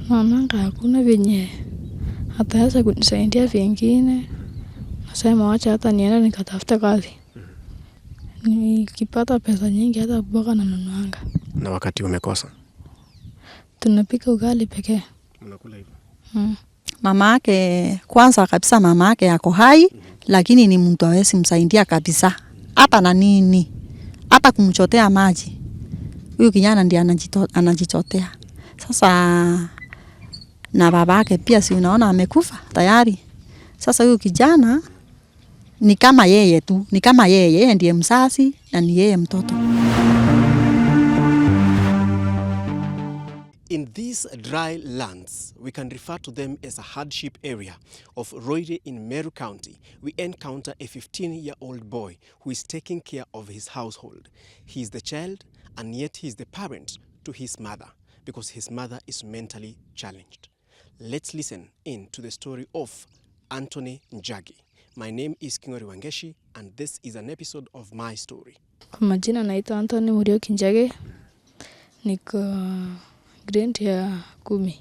Naonanga hakuna venye ataweza kunisaidia vingine. Nasema wacha hata niende nikatafuta kazi. Nikipata pesa nyingi hata mboga nanunuanga. Na wakati umekosa? Tunapika ugali pekee. Unakula hivyo? Mamake kwanza kabisa mamake yako hai, lakini ni mtu hawezi msaidia kabisa. Hata na nini? Hata kumchotea maji. Huyu kijana ndiye anajichotea. Sasa na babake pia si unaona amekufa tayari. Sasa huyu kijana ni kama yeye tu, ni kama yeye ndiye mzazi na ni yeye mtoto. In these dry lands, we can refer to them as a hardship area of Roire in Meru County. We encounter a 15-year-old boy who is taking care of his household. He is the child and yet he is the parent to his mother because his mother is mentally challenged. Let's listen in to the story of Anthony Njagi. My name is Kingori Wangeshi and this is an episode of my story. Kwa majina naitwa Anthony Murioki Njagi. Niko grade ya 10.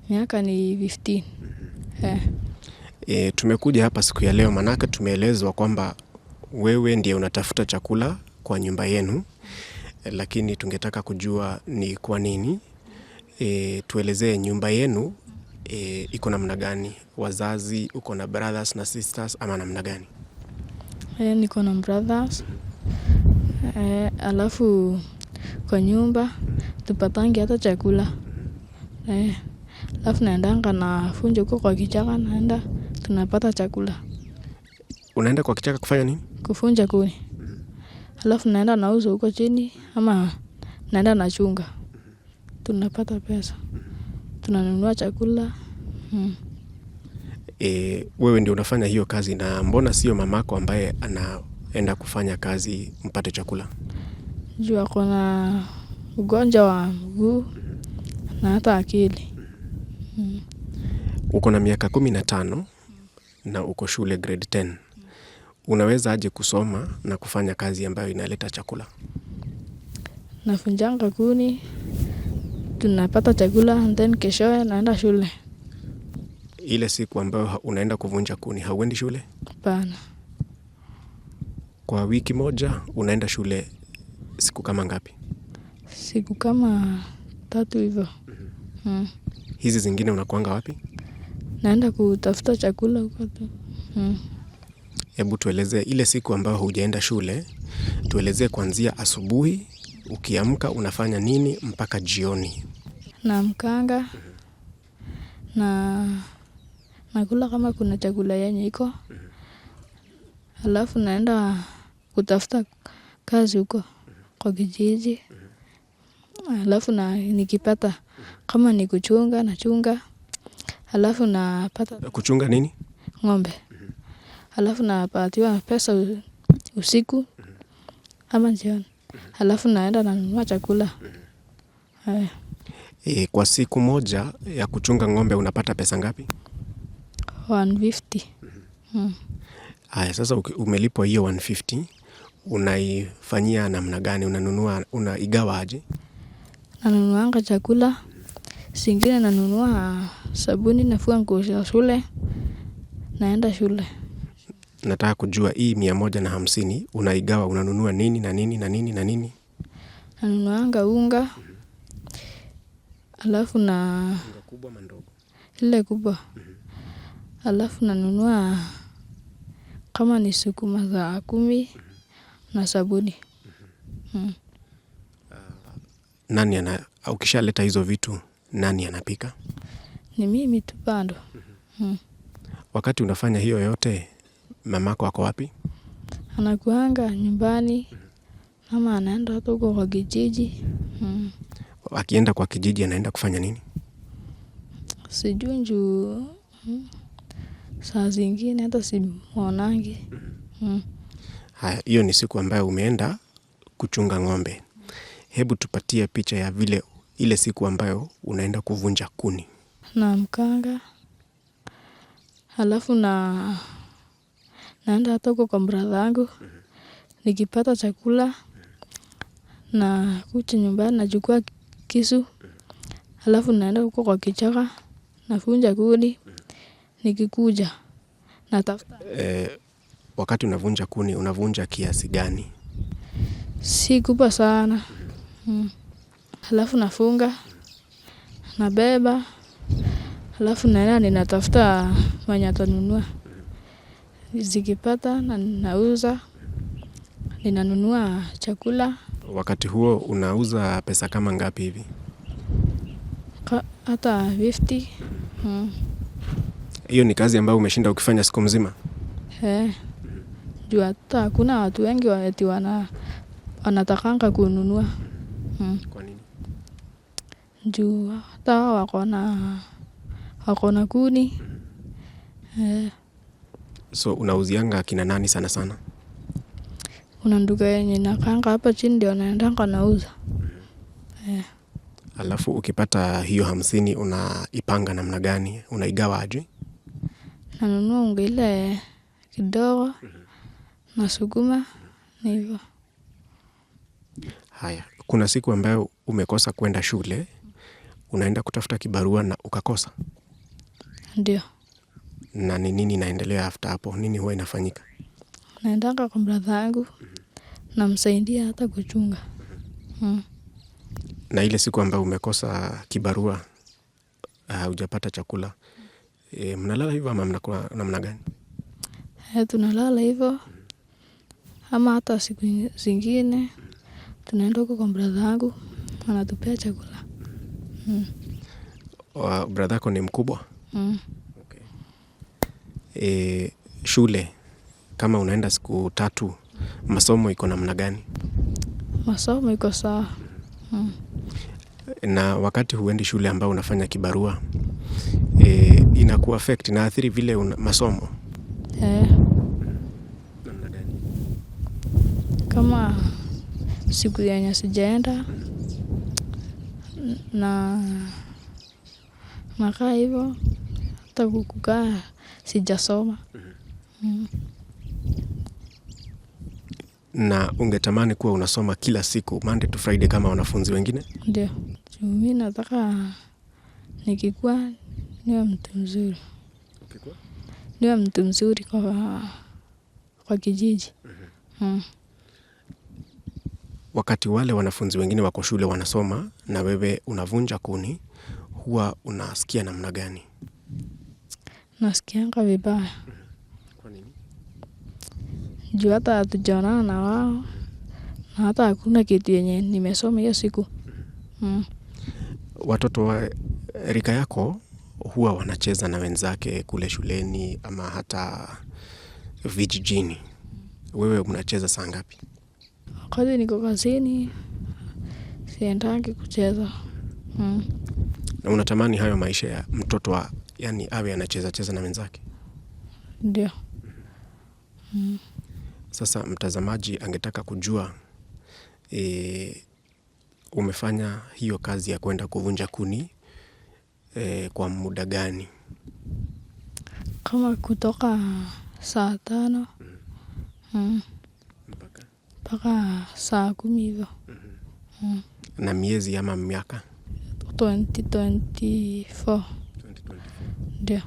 Miaka ni 15. Tumekuja hapa siku ya leo manaka tumeelezwa kwamba wewe ndiye unatafuta chakula kwa nyumba yenu, lakini tungetaka kujua ni kwa nini. Tuelezee nyumba yenu iko namna gani? Wazazi, uko na brothers na sisters ama namna gani? Niko na brothers. Alafu kwa nyumba tupatangi hata chakula. Alafu naendanga na funjo kwa kichaka, naenda tunapata chakula. Unaenda kwa kichaka kufanya nini? Kufunja kuni. Alafu naenda nauza huko chini ama naenda nachunga. Tunapata pesa. Tunanunua chakula. Wewe ndio unafanya hiyo kazi na mbona sio mamako ambaye anaenda kufanya kazi mpate chakula? Juu ako na ugonjwa wa mguu na hata akili. Uko na miaka 15 na uko shule grade 10. Unaweza aje kusoma na kufanya kazi ambayo inaleta chakula? Nafunjanga kuni, tunapata chakula and then keshoe naenda shule. Ile siku ambayo unaenda kuvunja kuni hauendi shule? Hapana. Kwa wiki moja unaenda shule siku kama ngapi? Siku kama 3 hivyo. Hizi zingine unakuanga wapi? Naenda kutafuta chakula huko tu. Hebu tuelezee ile siku ambayo hujaenda shule, tuelezee kuanzia asubuhi, ukiamka unafanya nini mpaka jioni? Naamkanga na nakula kama kuna chakula yenye iko. Alafu naenda kutafuta kazi huko kwa kijiji. Alafu nikipata kama ni kuchunga nachunga. Alafu napata kuchunga nini? Ng'ombe. Alafu napatiwa pesa usiku ama jioni. Alafu naenda nanunua chakula. Kwa siku moja ya kuchunga ng'ombe unapata pesa ngapi? 150. Sasa umelipwa hiyo 150, unaifanyia namna gani? Unaigawa aje? Nanunuanga chakula. Singine nanunua sabuni, nafua nguo za shule. Naenda shule. Nataka kujua hii 150 unaigawa, unanunua nini na nini na nini na nini? Nanunuanga unga. Alafu unga kubwa ama ndogo? Ile kubwa. Alafu nanunua kama ni sukuma za 10 na sabuni. Nani ukishaleta hizo vitu nani anapika? Ni mimi tu bado. Wakati unafanya hiyo yote mamako ako wapi? Anakuanga nyumbani ama anaenda huko kwa kijiji. Akienda kwa kijiji anaenda kufanya nini? Sijui juu saa zingine hata simuonangi. Hiyo ni siku ambayo umeenda kuchunga ng'ombe. Hebu tupatie picha ya vile ile siku ambayo unaenda kuvunja kuni. Naamkanga. Alafu naenda hata huko kwa brother yangu. Nikipata chakula na kuja nyumbani nachukua kisu Alafu naenda huko kwa kichaka, navunja kuni, nikikuja natafuta. Wakati unavunja kuni, unavunja kiasi gani? Si kubwa sana. Alafu nafunga, nabeba, alafu naenda ninatafuta mwenye atanunua. Zikipata na nauza, ninanunua chakula. Wakati huo unauza pesa kama ngapi hivi? Hata 50. Hiyo ni kazi ambayo umeshinda ukifanya siku mzima? Juu hata hakuna watu wengi eti wanatakanga kununua. Kwa nini? Juu hata wako na kuni. So unauzianga kina nani sana sana? Kuna ndugu yenye nakanga hapa chini ndio naendanga nauza. Alafu ukipata hiyo 50 unaipanga namna gani? Unaigawa aje? Nanunua unga ile kidogo na sukuma na hivyo. Haya, kuna siku ambayo umekosa kwenda shule, unaenda kutafuta kibarua na ukakosa? Ndio. Na ni nini inaendelea after hapo? Nini huwa inafanyika? Naendanga kwa brother yangu, namsaidia hata kuchunga. Na ile siku ambayo umekosa kibarua, hujapata chakula, mnalala hivyo ama mnakuwa namna gani? Tunalala hivyo. Ama hata siku zingine tunaenda huko kwa brother yangu, anatupea chakula. Brother yako ni mkubwa? Okay. Shule kama unaenda siku 3, masomo iko namna gani? Masomo iko sawa. Na wakati huendi shule ambao unafanya kibarua, inaku affect, inaathiri vile masomo? Namna gani? Kama siku yenye sijaenda na nakaa hivyo, hata kukaa sijasoma. Na ungetamani kuwa unasoma kila siku Monday to Friday kama wanafunzi wengine? Ndio. Mimi nataka nikikuwa niwe mtu mzuri. Niwe mtu mzuri kwa kijiji. Wakati wale wanafunzi wengine wako shule wanasoma na wewe unavunja kuni, huwa unasikia namna gani? Nasikianga vibaya. Kwa nini? Juu hata hatujaonana na wao, na hata hakuna kitu yenye nimesoma hiyo siku. Watoto wa rika yako huwa wanacheza na wenzake kule shuleni ama hata vijijini. Wewe unacheza saa ngapi? Wakati niko kazini, siendangi kucheza. Na unatamani hayo maisha ya mtoto yani awe anacheza na wenzake? Ndio. Sasa mtazamaji angetaka kujua umefanya hiyo kazi ya kwenda kuvunja kuni kwa muda gani? Kama kutoka saa 5 mpaka saa 10 hivyo. Na miezi ama miaka? 2024. Ndio.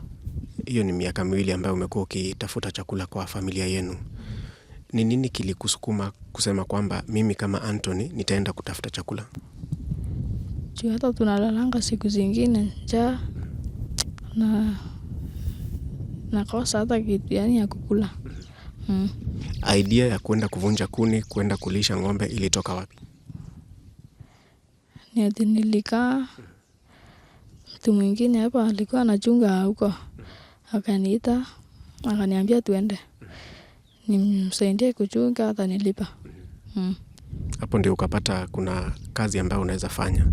Hiyo ni miaka 2 ambayo umekuwa ukitafuta chakula kwa familia yenu. Ni nini kilikusukuma kusema kwamba mimi kama Anthony nitaenda kutafuta chakula? Juu hata tunalalanga siku zingine njaa na nakosa hata kitu yani ya kukula. Idea ya kwenda kuvunja kuni, kwenda kulisha ng'ombe ilitoka wapi? Ni ati nilikaa, mtu mwingine hapa alikuwa anachunga huko, akaniita, akaniambia tuende, nimsaidie kuchunga, atanilipa. Hapo ndio ukapata kuna kazi ambayo unaweza fanya.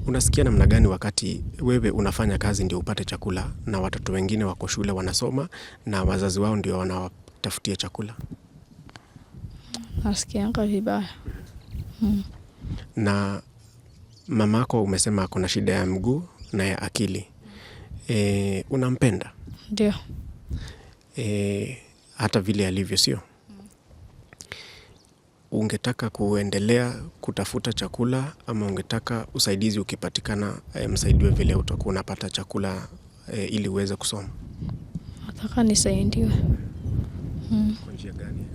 Unasikia namna gani wakati wewe unafanya kazi ndio upate chakula na watoto wengine wako shule wanasoma na wazazi wao ndio wanawatafutia chakula? Nasikianga vibaya. Na mamako umesema ako na shida ya mguu na ya akili. Unampenda? Ndio. Hata vile alivyo, sio? ungetaka kuendelea kutafuta chakula ama ungetaka usaidizi ukipatikana, msaidiwe vile utakuwa unapata chakula ili uweze kusoma? Nataka nisaidiwe. Kwa njia gani?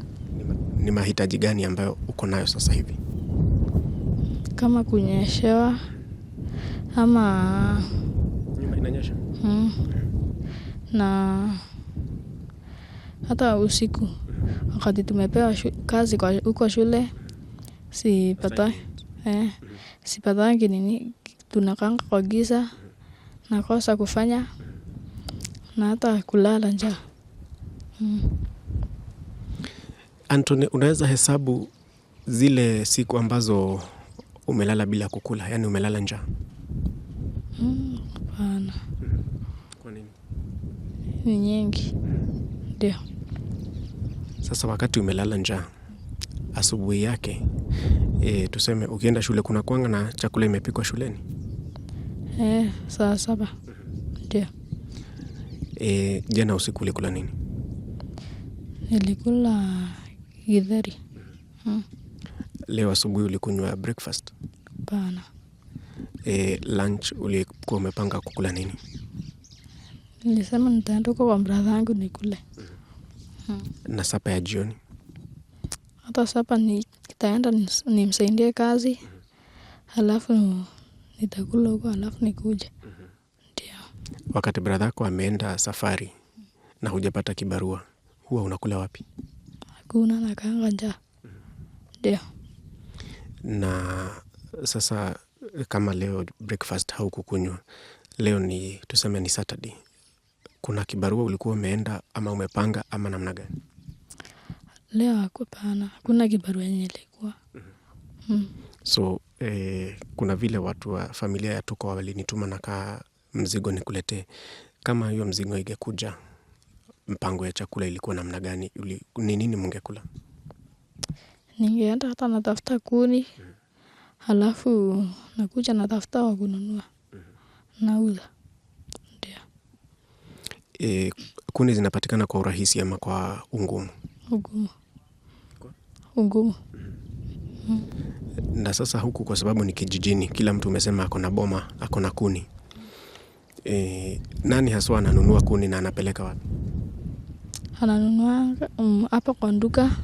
Ni mahitaji gani ambayo uko nayo sasa hivi? Kama kunyeshewa ama Nyumba inanyesha? na hata usiku wakati tumepewa kazi huko shule sipatangi nini, tunakanga kwa giza, nakosa kufanya na hata kulala njaa. Anthony, unaweza hesabu zile siku ambazo umelala bila kukula, yani umelala njaa? Hapana. Kwa nini? Ni nyingi. Ndio. Sasa wakati umelala njaa, asubuhi yake tuseme ukienda shule kuna kuanga na chakula imepikwa shuleni? Saa 7. Ndio. Jana usiku ulikula nini? Nilikula githeri. Leo asubuhi ulikunywa breakfast? Hapana. Lunch ulikuwa umepanga kukula nini? Nilisema nitaenda huko kwa brother yangu nikule. Na sapa ya jioni? Hata sapa nitaenda nimsaidie kazi. Halafu nitakula huko halafu nikuje. Ndio. Wakati brother yako ameenda safari na hujapata kibarua, huwa unakula wapi? Hakuna, nakaanga njaa. Ndio. Na sasa kama leo breakfast haukukunywa, leo ni tuseme ni Saturday, kuna kibarua ulikuwa umeenda ama umepanga ama namna gani? Leo hapana, hakuna kibarua yenye ilikuwa. So kuna vile watu wa familia ya Tuko walinituma na mzigo nikuletee. Kama hiyo mzigo ingekuja, mpango ya chakula ilikuwa namna gani? Ni nini mngekula? Ningeenda hata natafuta kuni. Halafu nakuja natafuta wa kununua. Nauza. Ndio. Kuni zinapatikana kwa urahisi ama kwa ungumu? Ungumu. Na sasa huku kwa sababu ni kijijini, kila mtu umesema ako na boma, ako na kuni. Nani haswa ananunua kuni na anapeleka wapi? Ananunua hapa kwa nduka.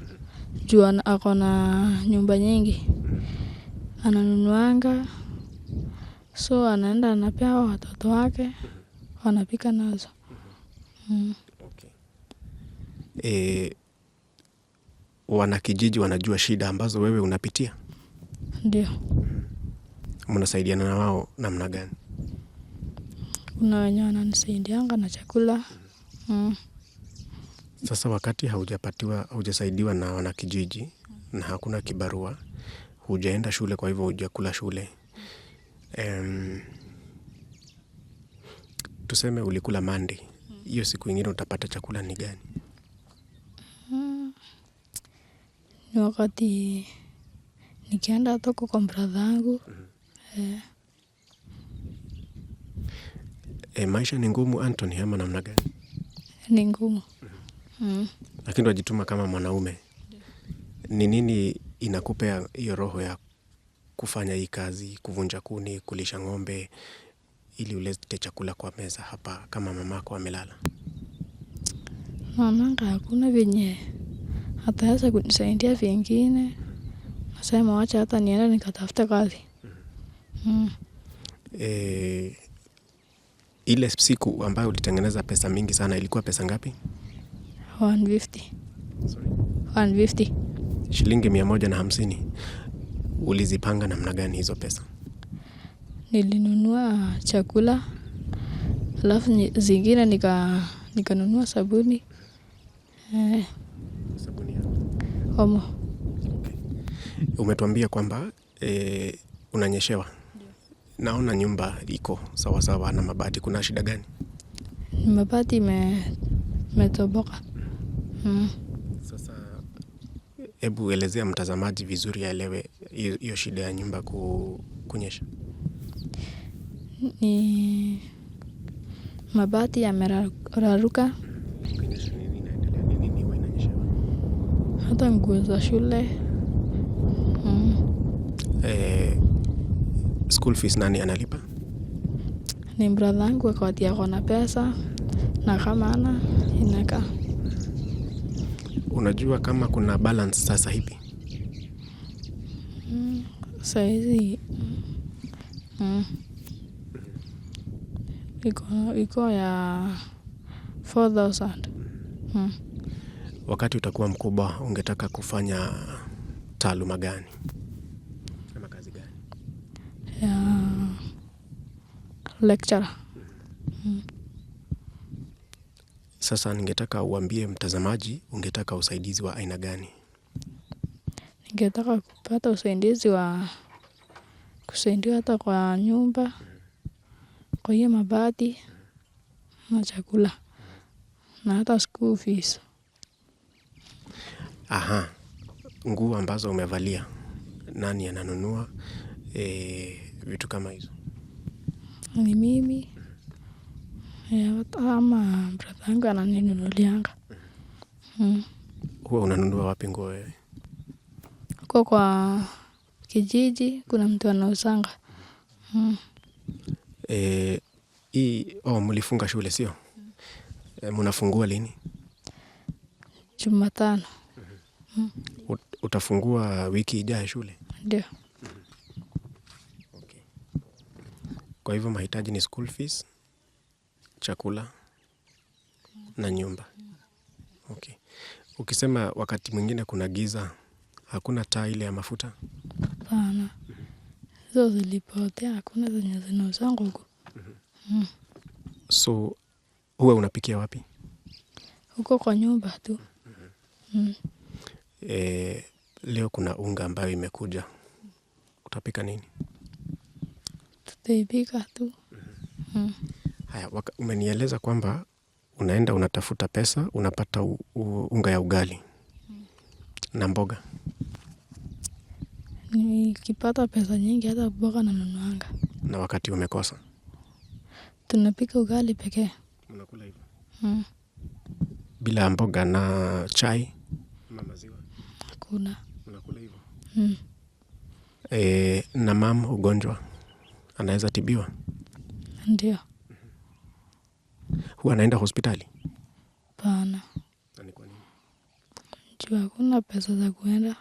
Juu ako na nyumba nyingi. Ananunuanga. So anaenda anapea watoto wake. Wanapika nazo. Wanakijiji wanajua shida ambazo wewe unapitia? Ndio. Mnasaidiana na wao namna gani? Kuna wenye wananisaidianga na chakula. Sasa wakati haujasaidiwa na wanakijiji na hakuna kibarua, hujaenda shule, kwa hivyo hujakula shule. Tuseme ulikula Monday, hiyo siku ingine utapata chakula ni gani? Ni wakati nikienda Toko kwa brother yangu. Maisha ni ngumu Anthony, ama namna gani? Ni ngumu. Lakini wajituma kama mwanaume. Ni nini inakupea hiyo roho ya kufanya hii kazi, kuvunja kuni, kulisha ng'ombe, ili ulete chakula kwa meza hapa kama mamako amelala? Naonanga hakuna venye ataweza kunisaidia vingine. Nasema wacha hata niende nikatafuta kazi. Ile siku ambayo ulitengeneza pesa mingi sana ilikuwa pesa ngapi? 150. Sorry. 150. Shilingi 150. Ulizipanga namna gani hizo pesa? Nilinunua chakula. Alafu zingine nikanunua sabuni. Sabuni ya Omo. Okay. Umetuambia kwamba unanyeshewa. Naona nyumba iko sawa sawa na mabati, kuna shida gani? Mabati imetoboka. Sasa hebu elezea mtazamaji vizuri aelewe hiyo shida ya nyumba kunyesha. Ni mabati yameraruka. Kunyesha nini inaendelea? Nini huwa inanyeshewa? Hata nguo za shule school fees nani analipa? Ni brother yangu wakati yako na pesa, na kama ana inakaa. Unajua kama kuna balance sasa hivi? Saizi iko ya 4,000. Wakati utakuwa mkubwa ungetaka kufanya taaluma gani? Ama kazi gani? Ya lecturer. Sasa ningetaka uambie mtazamaji ungetaka usaidizi wa aina gani? Ningetaka kupata usaidizi wa kusaidia hata kwa nyumba, kwa hiyo mabati na chakula na hata school fees. Aha. Nguo ambazo umevalia nani ananunua vitu kama hizo? Ni mimi. Ama brother yangu ananinunulianga. Huwa unanunua wapi nguo wewe? Kwa kijiji kuna mtu anauzanga. Mlifunga shule sio? Mnafungua lini? Jumatano. Utafungua wiki ijayo shule? Ndio. Okay. Kwa hivyo mahitaji ni school fees, chakula na nyumba. Okay. Ukisema wakati mwingine kuna giza, hakuna taa ile ya mafuta? Hapana. Hizo zilipotea, hakuna zenye zinauzanga huko. So huwa unapikia wapi? Huko kwa nyumba tu. Leo kuna unga ambayo imekuja. Utapika nini? Tutaipika tu. Haya, umenieleza kwamba unaenda unatafuta pesa, unapata unga ya ugali na mboga. Nikipata pesa nyingi hata mboga nanunuanga. Na wakati umekosa? Tunapika ugali pekee. Unakula hivyo? Bila mboga na chai na maziwa? Hakuna. Unakula hivyo? Na mama ugonjwa anaweza tibiwa? Ndio. Huwa anaenda hospitali? Hapana. Ni kwa nini? Juu hakuna pesa za kuenda.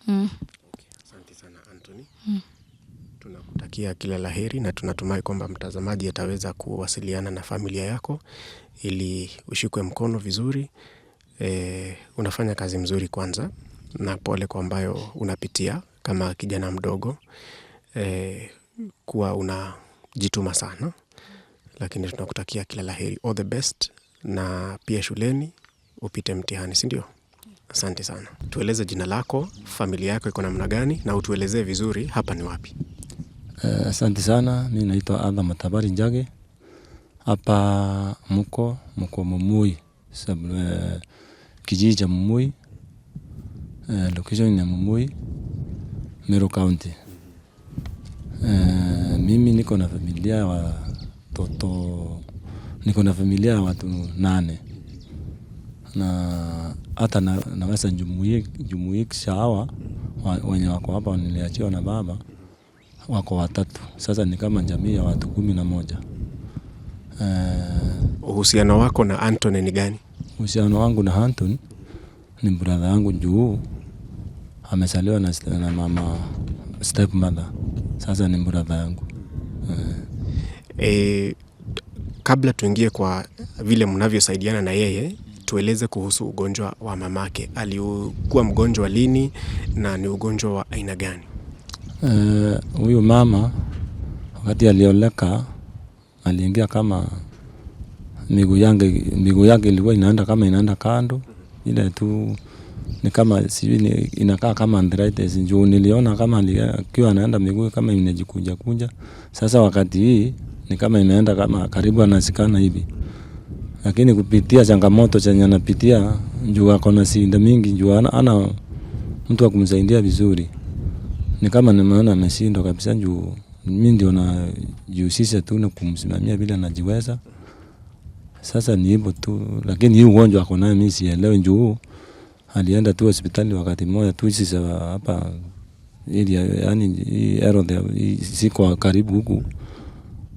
Okay, asante sana Anthony. Tunakutakia kila laheri na tunatumai kwamba mtazamaji ataweza kuwasiliana na familia yako ili ushikwe mkono vizuri. Unafanya kazi mzuri kwanza na pole kwa ambayo unapitia kama kijana mdogo. Kuwa unajituma sana, lakini tunakutakia kila laheri, all the best, na pia shuleni upite mtihani, si ndio? Asante sana. Tueleze jina lako, familia yako iko namna gani, na utuelezee vizuri hapa ni wapi. Asante sana, mimi naitwa Adha Matabari Njage. Hapa mko Mumui, kijiji cha Mumui, location ya Mumui, Meru County. Mimi niko na familia ya watu 8. Na hata naweza jumuikisha hawa wenye wako hapa niliachiwa na baba wako 3. Sasa ni kama jamii ya watu 11. Uhusiano wako na Anthony ni gani? Uhusiano wangu na Anthony ni brother yangu juu amezaliwa na mama step mother. Sasa ni brother yangu. Kabla tuingie kwa vile mnavyosaidiana na yeye, tueleze kuhusu ugonjwa wa mamake. Alikuwa mgonjwa lini na ni ugonjwa wa aina gani? Huyu mama wakati alioleka aliingia kama miguu yake ilikuwa inaenda kando. Ile tu ni kama sijui inakaa kama arthritis. Njoo niliona kama akiwa anaenda miguu kama inajikunja. Sasa wakati hii ni kama imeenda kama karibu anasikana hivi. Lakini kupitia changamoto chenye anapitia njoo akona shida mingi, njoo ana mtu wa kumsaidia vizuri. Ni kama nimeona ameshindwa kabisa, njoo mimi ndio najihusisha tu na kumsimamia bila anajiweza. Sasa ni hivyo tu, lakini hii ugonjwa ako nayo mimi sielewi. Njoo alienda tu hospitali wakati mmoja tu sisi hapa area, yani hii ardhi siko karibu huku,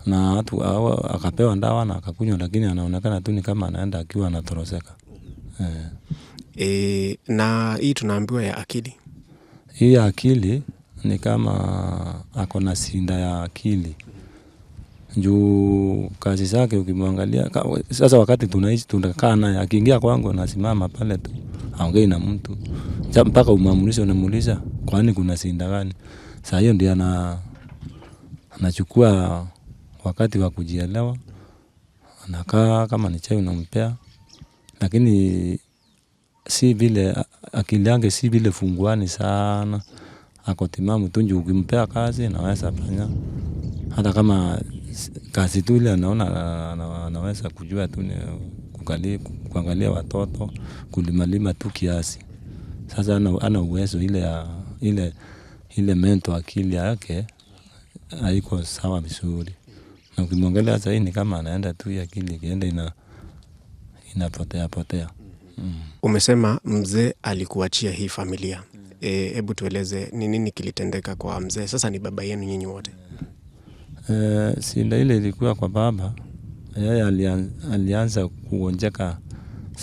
na watu akapewa dawa na akakunywa, lakini anaonekana tu ni kama anaenda akiwa anatoroseka. Na hii tunaambiwa ya akili. Hii ya akili ni kama ako na sinda ya akili. Juu kazi zake ukimwangalia sasa, wakati tunaishi tunakaa naye, akiingia kwangu anasimama pale tu, haongei na mtu mpaka umamulisho unamuuliza kwani kuna sinda gani. Sasa hiyo ndio anachukua wakati wa kujielewa, anakaa kama ni chai unampea, lakini si vile akili yake si vile funguani sana, ako timamu tu. Juu ukimpea kazi anaweza fanya, hata kama kazi tu ile anaona anaweza kujua tu kuangalia watoto, kulimalima tu kiasi. Sasa ana uwezo ile mento akili yake haiko sawa vizuri, na ukimwangalia sasa ni kama anaenda tu akili kienda inapotea. Umesema mzee alikuachia hii familia. Hebu tueleze ni nini kilitendeka kwa mzee? Sasa ni baba yenu nyinyi wote. Sinda ile ilikuwa kwa baba. Yeye alianza kuonjeka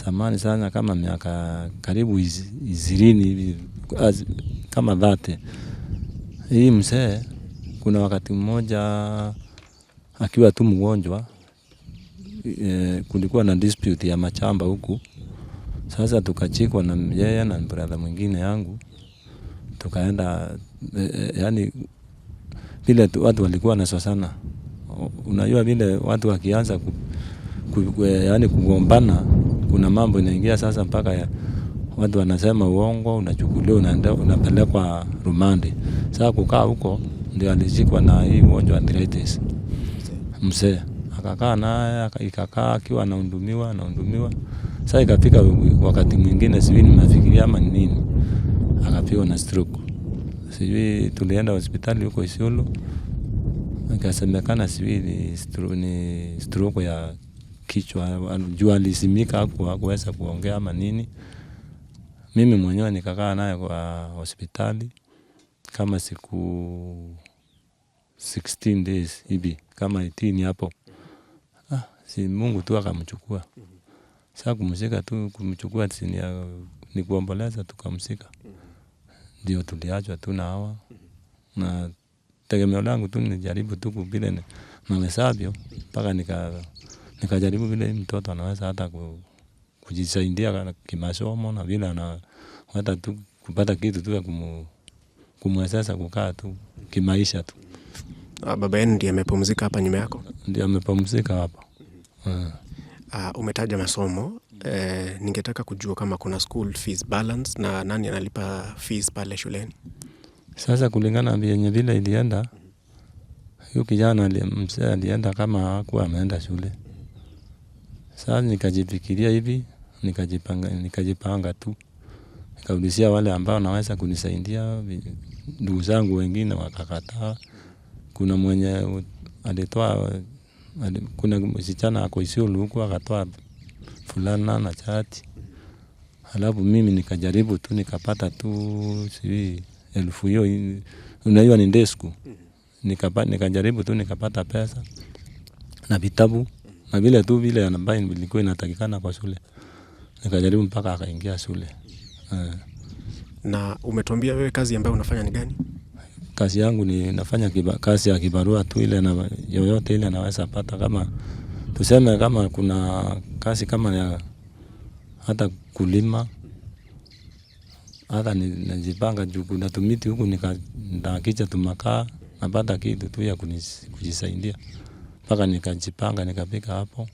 zamani sana, kama miaka karibu 20 hivi, kama 30. Hii mzee kuna wakati mmoja akiwa tu mgonjwa, kulikuwa na dispute ya machamba huku. Sasa tukachikwa na yeye na brother mwingine yangu, tukaenda yani vile watu walikuwa nasosana. Unajua vile watu wakianza yani kugombana, kuna mambo inaingia sasa mpaka watu wanasema uongo, unachukuliwa unapelekwa rumande. Sasa kukaa huko ndio alishikwa na hii ugonjwa arthritis. Mzee akakaa naye, ikakaa akiwa anahudumiwa. Sasa ikafika wakati mwingine, sijui nimefikiria ama nini, akapigwa na stroke. Sijui tulienda hospitali huko Isiolo, ikasemekana sijui ni stroke ya kichwa. Jua alisimika, hakuweza kuongea ama nini. Mimi mwenyewe nikakaa naye kwa hospitali kama siku 16 days hivi, kama 18 hapo. Si Mungu tu akamchukua. Sasa kumchukua ni kuomboleza, tukamsika. Ndio tuliachwa tu na hawa, na tegemeo langu tu nijaribu tu vile nawezavyo, mpaka nikajaribu vile mtoto anaweza hata kujisaidia kimasomo, na vile anaweza tu kupata kitu tu ya kumwezesha kukaa tu kimaisha tu. Baba yenu ndiye amepumzika hapa nyuma yako? Ndiye amepumzika hapa. Umetaja masomo. Ningetaka kujua kama kuna school fees balance na nani analipa fees pale shuleni. Sasa kulingana na vile ilienda, huyo kijana mzee alienda kama hakuwa ameenda shule. Sasa nikajifikiria hivi, nikajipanga tu. Nikaulizia wale ambao naweza kunisaidia, ndugu zangu wengine wakakataa. Kuna mwenye kuna msichana ako Isiolo huko, akatoa fulana na chati. Halafu mimi nikajaribu tu, nikapata tu sijui 1000 hiyo, unajua ni ndesku. Nikajaribu tu, nikapata pesa na vitabu na vile ambayo ilikuwa inatakikana kwa shule. Nikajaribu mpaka akaingia shule. Na umetuambia wewe kazi ambayo unafanya ni gani? Kazi yangu ni nafanya kazi ya kibarua tu, ile yoyote ile naweza pata. Kama tuseme kama kuna kazi kama ya hata kulima, hata najipanga juu kuna tumiti huku, nikakicha tumakaa, napata kitu tu ya kujisaidia. Mpaka nikajipanga, nikapika hapo,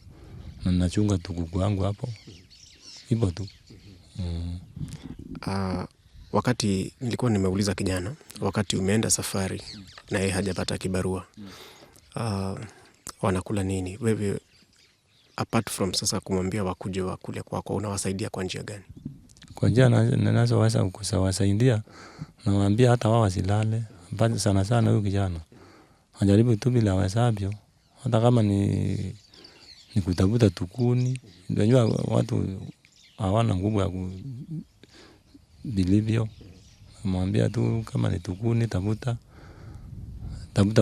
na nachunga tukuku wangu hapo. Hivyo tu. Wakati nilikuwa nimeuliza kijana, wakati umeenda safari na yeye hajapata kibarua, wanakula nini? Wewe apart from sasa kumwambia wakuje wakule kwako, unawasaidia kwa njia gani? Kwa njia ninazoweza kuwasaidia, nawaambia hata wao wasilale. Sana sana huyu kijana ajaribu tu bila awezavyo, hata kama ni kutafuta tukuni. Unajua watu hawana nguvu ya vilivyo, Mwambia tu kama ni tukuni tafuta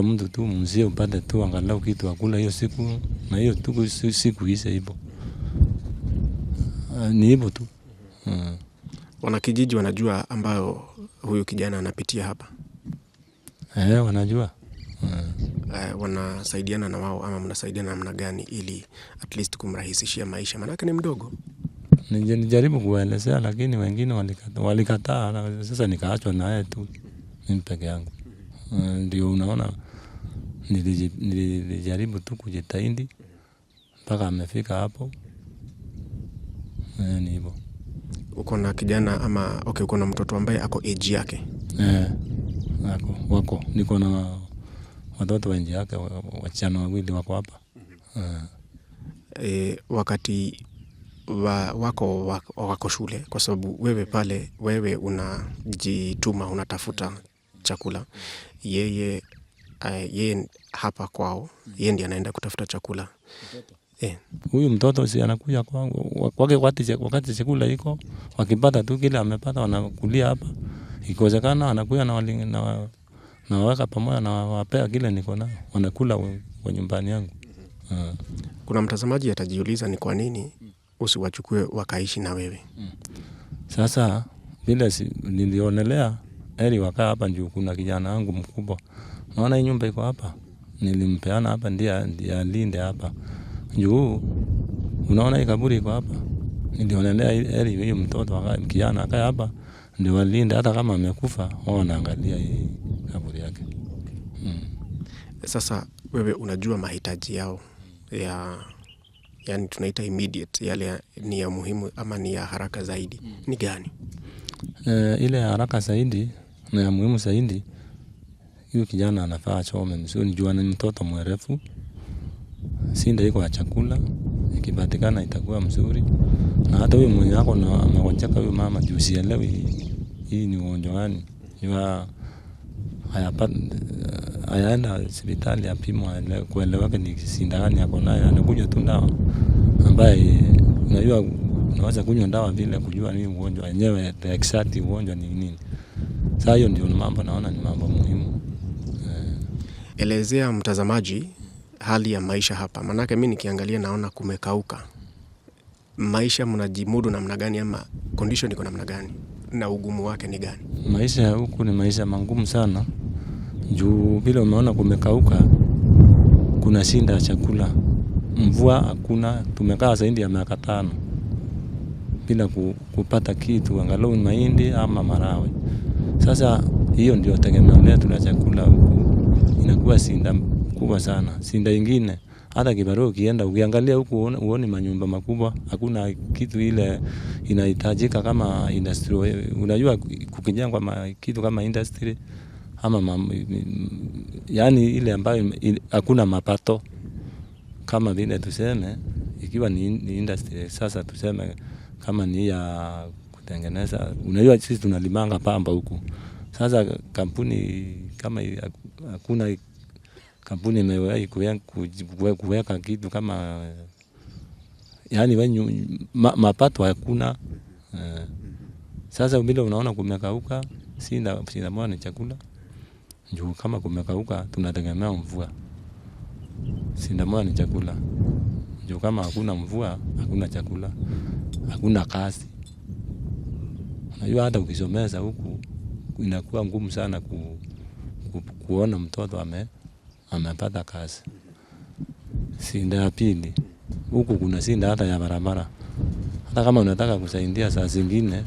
mtu tu mzie upate tu angalau kitu akula hiyo siku, na hiyo tu siku ishe hivyo. Ni hivyo tu. Wanakijiji wanajua ambayo huyu kijana anapitia hapa? Wanajua. Wanasaidiana na wao ama mnasaidiana namna gani ili at least kumrahisishia maisha, maana ni mdogo? Nijaribu kuwaelezea lakini wengine walikataa. Sasa nikaachwa naye tu mimi peke yangu. Ndio unaona nilijaribu tu kujitahidi mpaka amefika hapo. Ni hivyo. Uko na kijana ama uko na mtoto ambaye ako age yake? Wako. Niko na watoto wa age yake, wasichana wawili wako hapa. Wakati wako shule, kwa sababu wewe unajituma unatafuta chakula, yeye hapa kwao yeye ndiye anaenda kutafuta chakula. Huyu mtoto si anakuja kwangu wakati chakula iko, wakipata tu kile amepata wanakulia hapa. Ikiwezekana anakuja na waweka pamoja na wapea kile niko nao, wanakula kwa nyumbani yangu. Kuna mtazamaji atajiuliza ni kwa nini usiwachukue wakaishi na wewe? Sasa vile nilionelea heri wakaa hapa juu kuna kijana wangu mkubwa. Naona hii nyumba iko hapa, nilimpeana hapa ndiye alinde hapa. Juu unaona hii kaburi iko hapa, nilionelea heri huyu mtoto kijana akae hapa ndio walinde, hata kama amekufa wao wanaangalia hii kaburi yake. Sasa wewe unajua mahitaji yao yani tunaita immediate, yale ni ya muhimu ama ni ya haraka zaidi, ni gani? Ile ya haraka zaidi na ya muhimu zaidi, huyu kijana anafaa chome mzuri, juu ni mtoto mwerefu. Sinda iko ya chakula ikipatikana itakuwa mzuri. Na hata huyu mwenye ako na magonjeka huyu mama, juu sielewi hii ni ugonjwa gani. Hayaenda hospitali apimwa kueleweke ni sinda gani ako nayo. Anakunywa tu dawa ambaye unajua unaweza kunywa dawa bila kujua ni ugonjwa yenyewe the exact ugonjwa ni nini. Sasa hiyo ndio mambo naona ni mambo muhimu. Elezea mtazamaji hali ya maisha hapa, manake mimi nikiangalia naona kumekauka. Maisha mnajimudu namna gani ama condition iko namna gani na ugumu wake ni gani? Maisha huku ni maisha magumu sana. Juu vile umeona kumekauka, kuna shinda ya chakula. Mvua hakuna, tumekaa zaidi ya miaka 5 bila kupata kitu, angalau mahindi ama marawe. Sasa hiyo ndio tegemeo letu la chakula huku. Inakuwa shinda kubwa sana. Shinda ingine hata kibarua ukienda ukiangalia huku uone manyumba makubwa, hakuna kitu ile inahitajika kama industry. Unajua kukijengwa kitu kama industry ama yani ile ambayo hakuna mapato, kama vile tuseme ikiwa ni industry. Sasa tuseme kama ni ya kutengeneza, unajua sisi tunalimanga pamba huku. Sasa kampuni kama hakuna kampuni imewahi kuweka kitu kama yani mapato hakuna. Sasa vile unaona kumekauka, sina mwana ni chakula. Juu kama kumekauka tunategemea mvua. Sina mwana ni chakula. Juu kama hakuna mvua, hakuna chakula, hakuna kazi. Unajua hata ukisomeza huku inakuwa ngumu sana kuona mtoto amepata kazi. Sinda ya pili, huku kuna sinda hata ya barabara. Hata kama unataka kusaidia saa zingine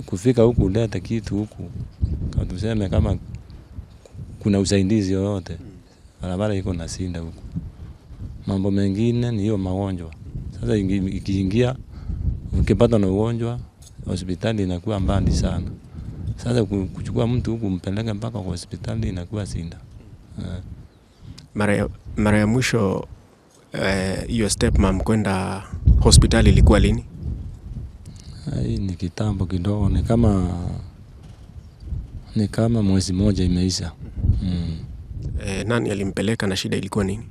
kufika huku ulete kitu huku, kama tuseme kama kuna usaidizi yoyote, barabara iko na sinda huku. Mambo mengine ni hiyo magonjwa. Sasa ikiingia ukipata na ugonjwa, hospitali inakuwa mbali sana. Sasa kuchukua mtu huku mpeleke mpaka kwa hospitali inakuwa sinda. Mara ya mwisho hiyo stepmom kwenda hospitali ilikuwa lini? Hii ni kitambo kidogo, ni kama mwezi moja imeisha. Nani alimpeleka na shida ilikuwa nini?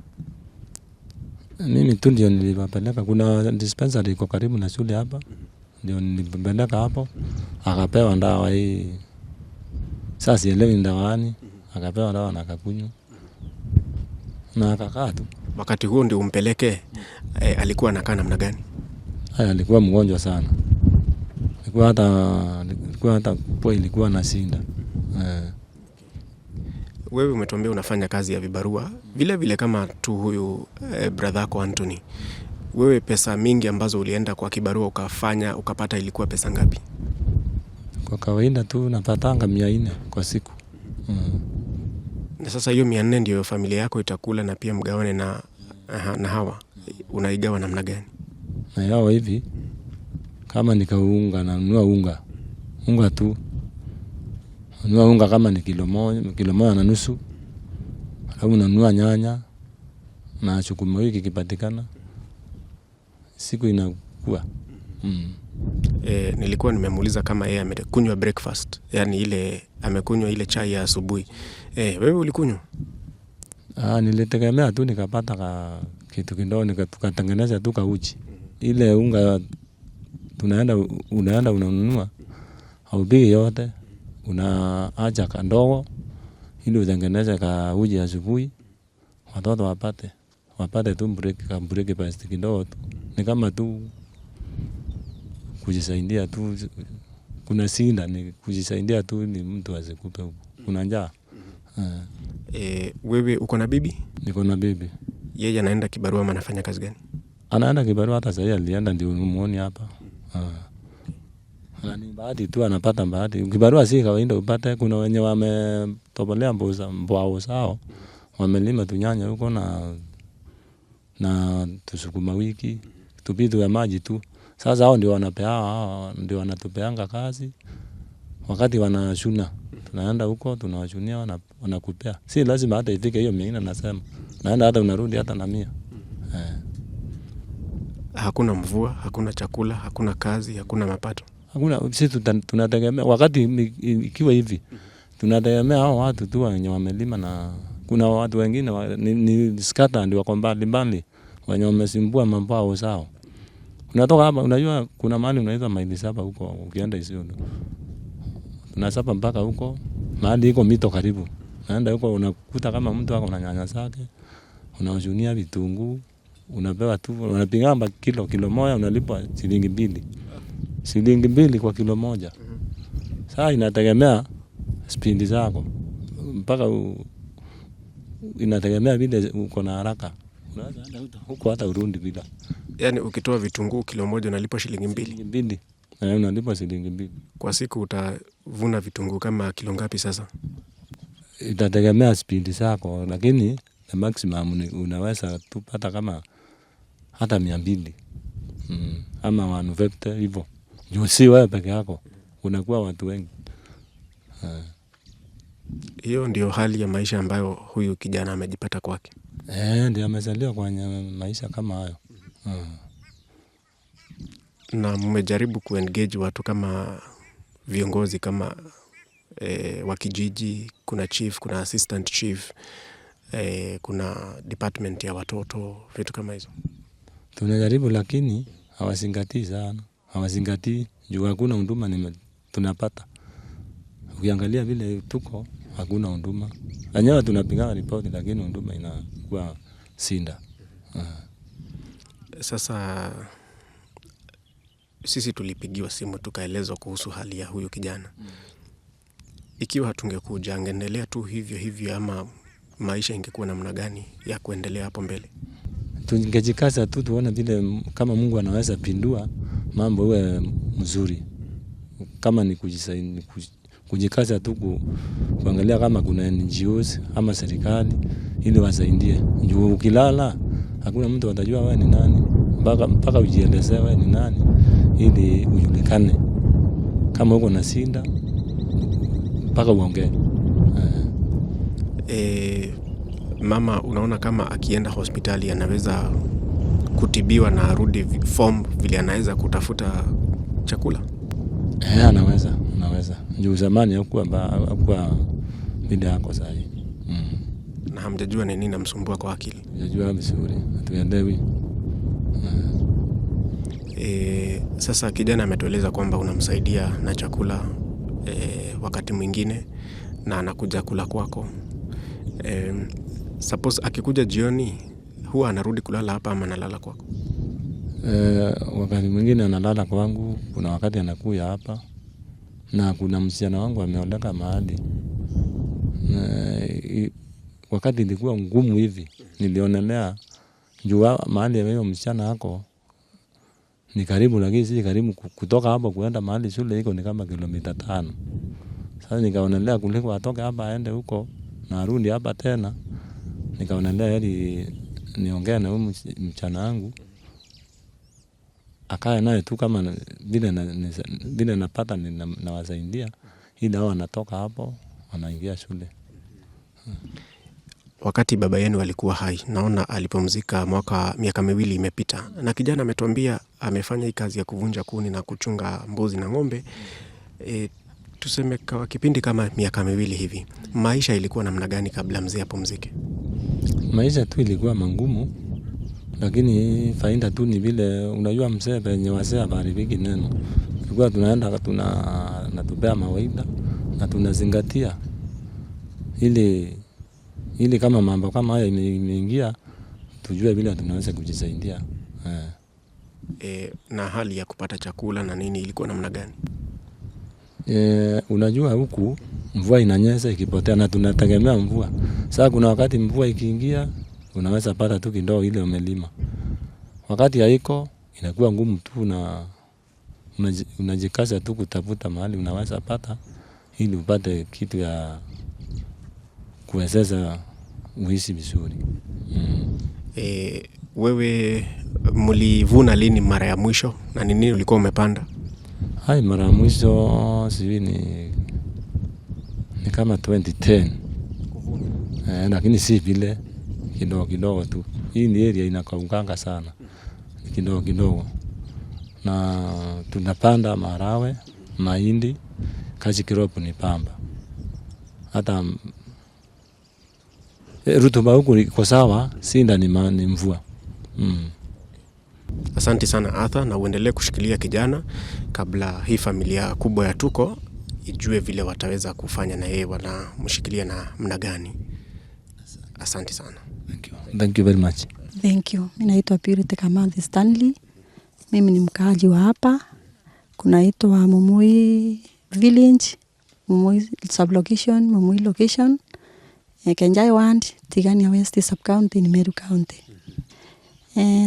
Mimi tu ndio nilipeleka. Kuna dispensary iko karibu na shule hapa, ndio nilipeleka hapo, akapewa dawa hii. Sasa sielewi dawa gani, akapewa dawa na akakunywa na akakaa tu. Wakati huo ndio umpeleke, alikuwa anakaa namna gani? Alikuwa mgonjwa sana. Alikuwa hata pua ilikuwa na sinda. Wewe umetuambia unafanya kazi ya vibarua vile vile kama tu huyu brother yako Anthony. Wewe pesa mingi ambazo ulienda kwa kibarua ukafanya ukapata ilikuwa pesa ngapi? Kwa kawaida tu napatanga 400 kwa siku. Na sasa hiyo 400 ndio familia yako itakula na pia mgawane na hawa. Unaigawa namna gani? Na yao hivi, kama nikaunga na nunua unga tu. Nunua unga kama ni kilo moja na nusu. Alafu nanunua nyanya na sukuma wiki kipatikana. Siku inakuwa. Nilikuwa nimemuuliza kama yeye amekunywa breakfast, yani ile amekunywa ile chai ya asubuhi. Wewe ulikunywa? Nilitegemea tu nikapata kitu kidogo tukatengeneza tu kauji. Ile unga unaenda unanunua, haupigi yote, unaacha kandogo ili utengeneze kauji asubuhi, watoto wapate tu breakfast kidogo tu. Ni kama tu kujisaidia tu, kuna sinda ni kujisaidia tu, ni mtu asikupe kuna njaa. Wewe uko na bibi? Niko na bibi. Yeye anaenda kibarua ama anafanya kazi gani? Anaenda kibarua, hata sasa alienda ndio muone hapa. Ni bahati tu anapata bahati. Kibarua si kawaida upate, kuna wenye wametobolea mbao zao, wamelima tunyanya huko na tusukuma wiki, tupitu ya maji tu. Sasa hao ndio wanatupeanga kazi. Wakati wanashuna, tunaenda huko tunawachunia, wanakupea. Si lazima hata ifike hiyo 400 nasema. Naenda hata unarudi hata na 100. Hakuna mvua, hakuna chakula, hakuna kazi, hakuna mapato. Hakuna, sisi tunategemea wakati ikiwa hivi. Tunategemea hao watu tu wenye wamelima, na kuna watu wengine ni skata ndio wako mbali wenye wamesimbua mambao zao. Unatoka hapa, unajua kuna mahali unaitwa maili 7 huko, ukienda Isiolo. Tunasapa mpaka huko, mahali iko mito karibu. Naenda huko unakuta kama mtu wako na nyanya zake, unawachunia vitunguu, unapewa tu, unapigamba kilo moja unalipwa shilingi 2 kwa kilo moja. Sasa inategemea spindi zako. Mpaka inategemea vile uko na haraka. Unaweza huko hata urundi bila. Yani ukitoa vitunguu kilo moja unalipwa shilingi 2. Unalipwa shilingi 2. Kwa siku utavuna vitunguu kama kilo ngapi sasa? Itategemea spindi zako, lakini the maximum unaweza tupata kama hata 200. Ama 150 hivyo. Juu si wewe peke yako, unakuwa watu wengi. Hiyo ndio hali ya maisha ambayo huyu kijana amejipata kwake. Ndio amezaliwa kwenye maisha kama hayo. Na mmejaribu kuengage watu kama viongozi kama wa kijiji, kuna chief, kuna assistant chief, kuna department ya watoto, vitu kama hizo? Tunajaribu lakini hawazingatii sana. Hawazingatii juu hakuna huduma tunapata. Ukiangalia vile tuko hakuna huduma. Wenyewe tunapiga ripoti lakini huduma inakuwa sinda. Sasa sisi tulipigiwa simu tukaelezwa kuhusu hali ya huyu kijana. Ikiwa hatungekuja angeendelea tu hivyo ama maisha ingekuwa namna gani ya kuendelea hapo mbele? Tungejikaza tu tuone vile kama Mungu anaweza pindua mambo uwe mzuri. Kama ni kujikaza tu kuangalia kama kuna NGOs ama serikali ili wasaidie. Juu ukilala hakuna mtu atajua wewe ni nani. Mpaka ujieleze wewe ni nani ili ujulikane. Kama uko na sinda mpaka uongee. Mama, unaona kama akienda hospitali anaweza kutibiwa na arudi form vile anaweza kutafuta chakula? Anaweza. Juu zamani hakuwa vile yako sasa. Na hamjajua ni nini namsumbua kwa akili? Hajajua vizuri, hatuelewi. Sasa kijana ametueleza kwamba unamsaidia na chakula wakati mwingine na anakuja kula kwako. Suppose akikuja jioni huwa anarudi kulala hapa ama analala kwako? Wakati mwingine analala kwangu, kuna wakati anakuja hapa, na kuna msichana wangu ameoleka mahali. Wakati ilikuwa ngumu hivi, nilionelea juu mahali ya hiyo msichana hako ni karibu, lakini si karibu. Kutoka hapa kuenda mahali shule iko ni kama kilomita 5. Sasa nikaonelea kuliko atoke hapa aende huko na arudi hapa tena, nikaonelea heri niongea na huyu msichana wangu akae naye tu, kama vile napata nawasaidia, ili hao anatoka hapo anaingia shule. Wakati baba yenu alikuwa hai, naona alipomzika miaka 2 imepita, na kijana ametuambia amefanya hii kazi ya kuvunja kuni na kuchunga mbuzi na ng'ombe. Tuseme kwa kipindi kama miaka 2 hivi, maisha ilikuwa namna gani kabla mzee apumzike? Maisha tu ilikuwa mangumu, lakini faida tu ni vile unajua mzee penye wazee habaribiki neno. Tulikuwa tunaenda natupea mawaidha na tunazingatia ili kama mambo kama haya imeingia tujue vile tunaweza kujisaidia. Na hali ya kupata chakula na nini ilikuwa namna gani? Unajua huku mvua inanyesha ikipotea na tunategemea mvua. Sasa kuna wakati mvua ikiingia unaweza pata tu kidogo ile umelima. Wakati haiko inakuwa ngumu tu, na unajikaza tu kutafuta mahali unaweza pata ili upate kitu ya kuwezesha uishi vizuri. Wewe mlivuna lini mara ya mwisho na nini ulikuwa umepanda? Hai, mara ya mwisho sijui ni kama 2010. Lakini si vile, kidogo tu. Hii ni area inakaunganga sana. Kidogo. Na tunapanda marawe, mahindi, kazi kiropu ni pamba. Hata rutuba huku iko sawa, sinda ni mvua. Asante sana Arthur, na uendelee kushikilia kijana kabla hii familia kubwa ya Tuko ijue vile wataweza kufanya na yeye wanamshikilia na mna gani. Asante sana. Thank you very much. Thank you. Mimi naitwa Purity Kamanzi Stanley. Mimi ni mkaaji wa hapa. Kunaitwa Mumui Village, Mumui Sublocation, Mumui Location, Kenjai Ward, Tigania West Sub-County ni Meru County.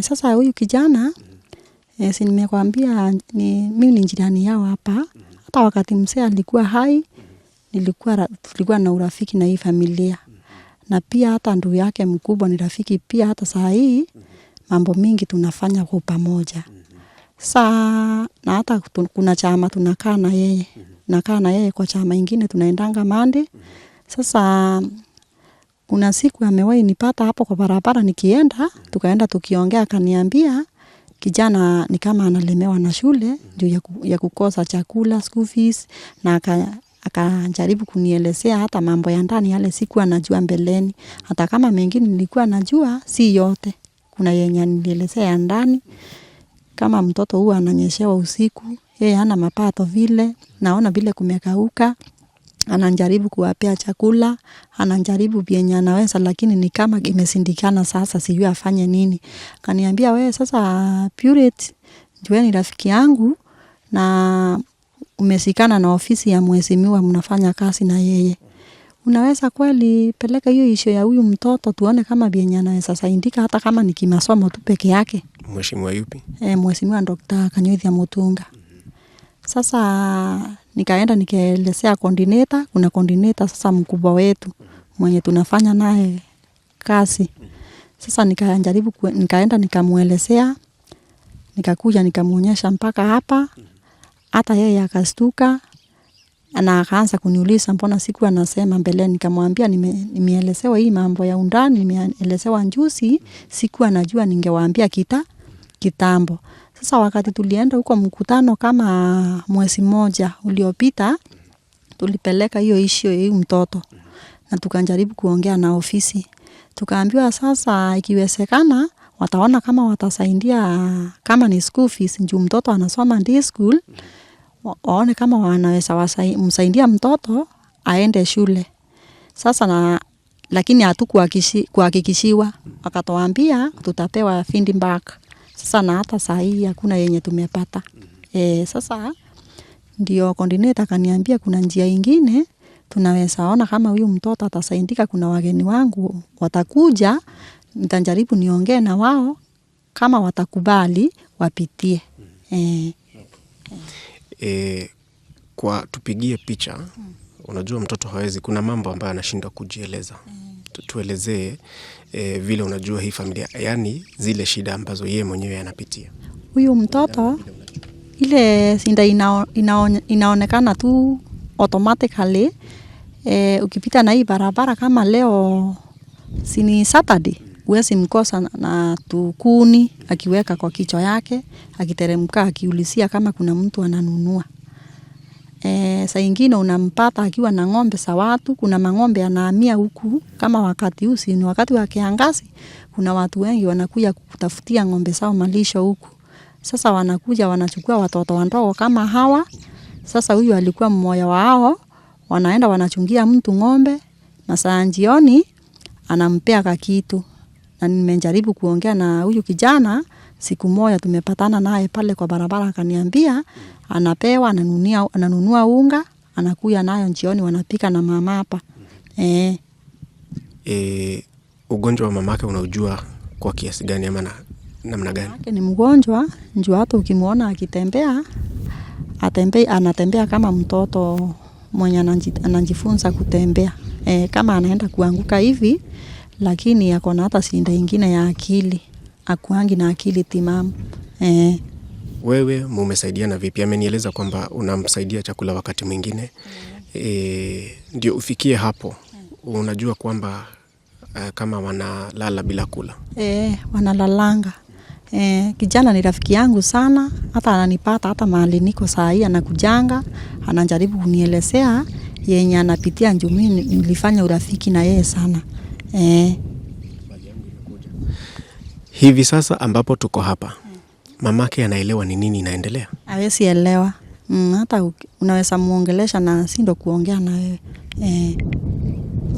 Sasa huyu kijana si nimekwambia mimi ni jirani yao hapa. Hata wakati mzee alikuwa hai tulikuwa na urafiki na hii familia. Na pia hata ndugu yake mkubwa ni rafiki pia. Hata saa hii mambo mingi tunafanya kwa pamoja. Sasa na hata kuna chama tunakaa na yeye. Nakaa na yeye kwa chama ingine tunaendanga Mande. Sasa kuna siku amewahi nipata hapo kwa barabara nikienda, tukaenda tukiongea, akaniambia kijana ni kama analemewa na shule juu ya kukosa chakula, school fees, na akajaribu kunielezea hata mambo ya ndani yale siku anajua mbeleni. Hata kama mengine nilikuwa najua si yote. Kuna yenye nilielezea ndani, kama mtoto huwa ananyeshewa usiku, yeye hana mapato vile, naona vile kumekauka. Anajaribu kuwapea chakula, anajaribu vyenye anaweza, lakini ni kama imesindikana. Sasa sijui afanye nini. Kaniambia wewe sasa Purity, wewe ni rafiki yangu na umesikana na ofisi ya mheshimiwa, mnafanya kazi na yeye. Unaweza kweli peleka hiyo issue ya huyu mtoto tuone kama vyenye anaweza saidika, hata kama ni kimasomo tu peke yake. Mheshimiwa yupi? Mheshimiwa Dr. Kanyuithia Mutunga. Sasa nikaenda nikaelezea coordinator, kuna coordinator sasa mkubwa wetu mwenye tunafanya naye kazi. Sasa nikaenda nikamuelezea, nikakuja nikamuonyesha mpaka hapa. Hata yeye akastuka na akaanza kuniuliza mbona siku anasema mbele. Nikamwambia nimeelezewa hii mambo ya undani, nimeelezewa njuzi, siku anajua ningewaambia kitambo. Sasa wakati tulienda huko mkutano kama mwezi mmoja uliopita, tulipeleka hiyo issue ya huyu mtoto na tukajaribu kuongea na ofisi. Tukaambiwa sasa ikiwezekana wataona kama watasaidia kama ni school fees njuu mtoto anasoma day school, waone kama wanaweza msaidia mtoto aende shule. Sasa lakini hatukuhakikishiwa, wakatuambia tutapewa feeding back. Sasa na hata saa hii hakuna yenye tumepata. Sasa ndio coordinator akaniambia kuna njia ingine tunaweza ona kama huyu mtoto atasaidika. Kuna wageni wangu watakuja, nitajaribu niongee na wao kama watakubali wapitie. Kwa tupigie picha, unajua mtoto hawezi, kuna mambo ambayo anashindwa kujieleza. Tuelezee vile unajua hii familia, yani zile shida ambazo yeye mwenyewe anapitia. Huyu mtoto ile sinda inaonekana tu automatically. Ukipita na hii barabara kama leo sini Saturday, huwezi mkosa na tukuni akiweka kwa kichwa yake, akiteremka akiulizia kama kuna mtu ananunua. Saa ingine unampata akiwa na ng'ombe za watu. Kuna mang'ombe anahamia huku kama wakati huu ni wakati wa kiangazi, kuna watu wengi wanakuja kutafutia ng'ombe zao malisho huku. Sasa wanakuja wanachukua watoto wadogo kama hawa. Sasa huyu alikuwa mmoja wao, wanaenda wanachungia mtu ng'ombe na saa jioni anampea kakitu. Na nimejaribu kuongea na huyu kijana, siku moja tumepatana naye pale kwa barabara, akaniambia anapewa, ananunua unga, anakuja nayo jioni wanapika na mama hapa. Ugonjwa wa mamake unaujua kwa kiasi gani ama namna gani? Ni mgonjwa, njoo hata ukimuona akitembea, anatembea kama mtoto mwenye anajifunza kutembea. Kama anaenda kuanguka hivi, lakini yako na hata shida ingine ya akili, akuangi na akili timamu. Wewe mumesaidiana vipi? Amenieleza kwamba unamsaidia chakula wakati mwingine. Ndio ufikie hapo, unajua kwamba kama wanalala bila kula. Wanalalanga. Kijana ni rafiki yangu sana, hata ananipata hata mahali niko saa hii anakujanga, anajaribu kunielezea yenye anapitia. Njumi nilifanya urafiki na yeye sana. Hivi sasa ambapo tuko hapa, mamake anaelewa ni nini inaendelea? Hawezi elewa. Hata unaweza muongelesha na sindo kuongea na wewe.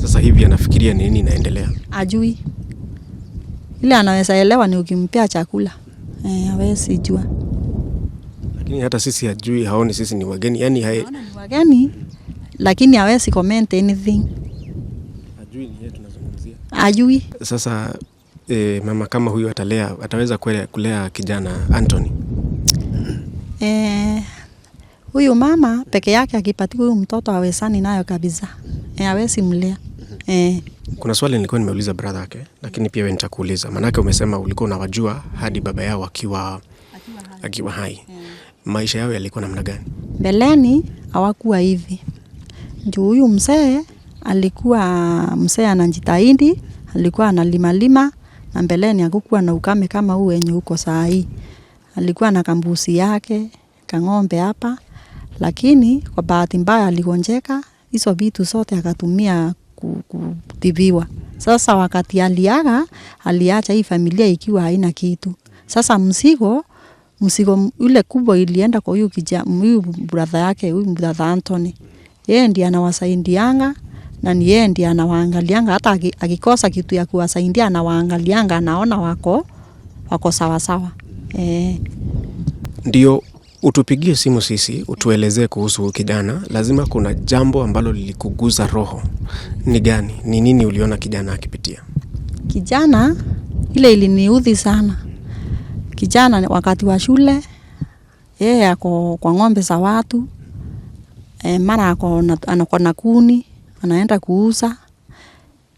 Sasa hivi anafikiria ni nini inaendelea? Ajui. Ile anaweza elewa ni ukimpea chakula. Hawezi jua. Lakini hata sisi hajui, haoni sisi ni wageni. Yani ni wageni, lakini hawezi comment anything. Ajui ni yeye tunazungumzia. Ajui. Sasa mama kama huyu ataweza kulea kijana Anthony? Huyu mama peke yake akipatia huyu mtoto hawezani nayo kabisa. Hawezi mlea. Kuna swali nilikuwa nimeuliza brother yake, lakini pia wewe nitakuuliza. Manake umesema ulikuwa unawajua hadi baba yao akiwa hai. Maisha yao yalikuwa namna gani? Beleni hawakuwa hivi. Njoo huyu mzee alikuwa mzee anajitahidi, alikuwa analima na mbeleni hakukuwa na ukame kama huu wenye huko saa hii. Alikuwa na kambusi yake, kang'ombe hapa, lakini kwa bahati mbaya aligonjeka, hizo vitu zote akatumia kutibiwa. Sasa wakati aliacha hii familia ikiwa haina kitu. Sasa mzigo ule kubwa ilienda kwa huyu brother yake, huyu brother Anthony. Yeye ndiye anawasaidianga na ni yeye ndiye anawaangalianga, hata akikosa kitu ya kuwasaidia anawaangalianga, anaona wako sawa sawa. Ndio utupigie simu sisi, utuelezee kuhusu kijana. Lazima kuna jambo ambalo lilikuguza roho. Ni gani? Ni nini uliona kijana akipitia? Kijana ile iliniudhi sana. Kijana wakati wa shule, yeye ako kwa ng'ombe za watu. Mara ako na kuni, anaenda kuuza.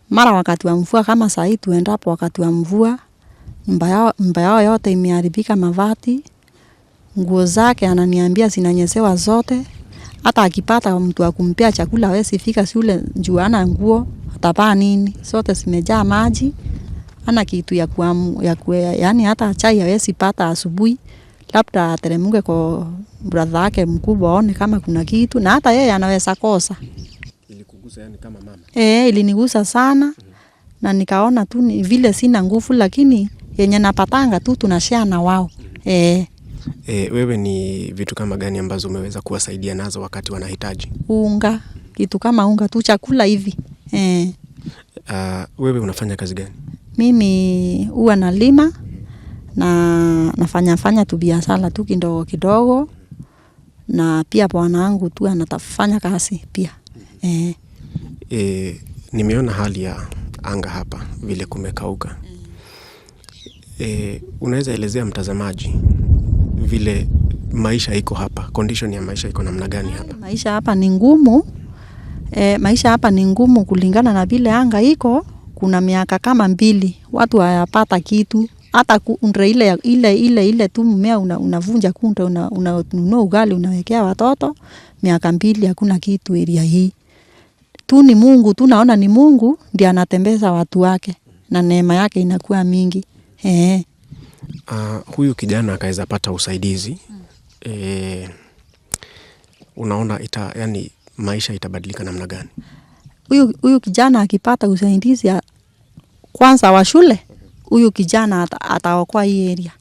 Mara wakati wa mvua kama saa hii tuendapo wakati wa mvua, nyumba yao yote imeharibika mavati. Nguo zake ananiambia zinanyesewa zote. Hata akipata mtu wa kumpea chakula hawezi fika shule juu hana nguo, atavaa nini? Zote zimejaa maji. Hana kitu yani hata chai hawezi pata asubuhi. Labda ateremke kwa brother yake mkubwa aone kama kuna kitu, na hata yeye anaweza kosa. Ilikugusa yani kama mama? Ilinigusa sana. Na nikaona tu ni vile sina nguvu, lakini yenye napatanga tu tunashare na wao. Wewe ni vitu kama gani ambazo umeweza kuwasaidia nazo wakati wanahitaji? Unga, kitu kama unga tu, chakula hivi. Wewe unafanya kazi gani? Mimi huwa nalima na nafanya tu biashara tu kidogo kidogo, na pia bwana wangu tu anafanya kazi pia. Nimeona hali ya anga hapa vile kumekauka. Unaweza elezea mtazamaji vile maisha iko hapa, condition ya maisha iko namna gani hapa? Maisha hapa ni ngumu. Maisha hapa ni ngumu kulingana na vile anga iko. Kuna miaka kama 2 watu hayapata kitu. Hata kunde ile tu mmea unavunja kunde, unanunua ugali unawekea watoto. Miaka 2 hakuna kitu area hii. Tu ni Mungu, tunaona ni Mungu ndiye anatembeza watu wake na neema yake inakuwa mingi. Huyu kijana akaweza pata usaidizi. Unaona yani maisha itabadilika namna gani? Huyu kijana akipata usaidizi kwanza wa shule, huyu kijana ataokoa hii area.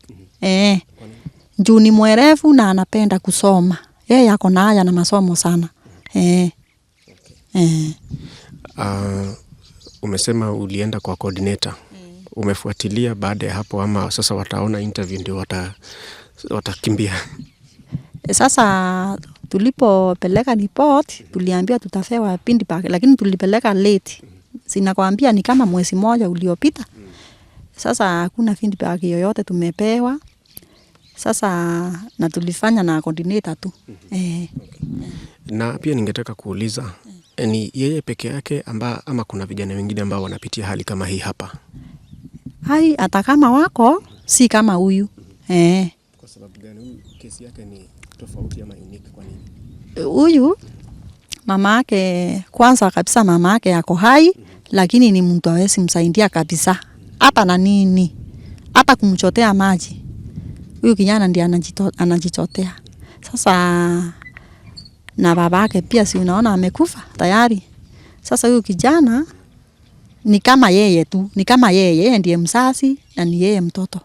Juu ni mwerevu na anapenda kusoma. Yeye ako na haya na masomo sana. Umesema ulienda kwa coordinator. Umefuatilia baada ya hapo ama sasa wataona interview ndio watakimbia? Sasa tulipopeleka report tuliambia tutafewa pindi pake, lakini tulipeleka late. Sinakwambia ni kama mwezi mmoja uliopita. Sasa hakuna feedback yoyote tumepewa. Sasa na tulifanya na coordinator tu. Na pia ningetaka kuuliza, ni yeye peke yake ama kuna vijana wengine ambao wanapitia hali kama hii hapa? Hata kama wako, si kama huyu. Kwa sababu gani huyu kesi yake ni tofauti ama unique kwa nini? Huyu mama yake, kwanza kabisa mama yake yako hai, lakini ni mtu hawezi msaidia kabisa. Hata na nini? Hata kumchotea maji. Huyu kijana ndiye anajichotea. Sasa na baba yake pia si unaona amekufa tayari. Sasa huyu kijana ni kama yeye tu, ni kama yeye ndiye mzazi na ni yeye mtoto.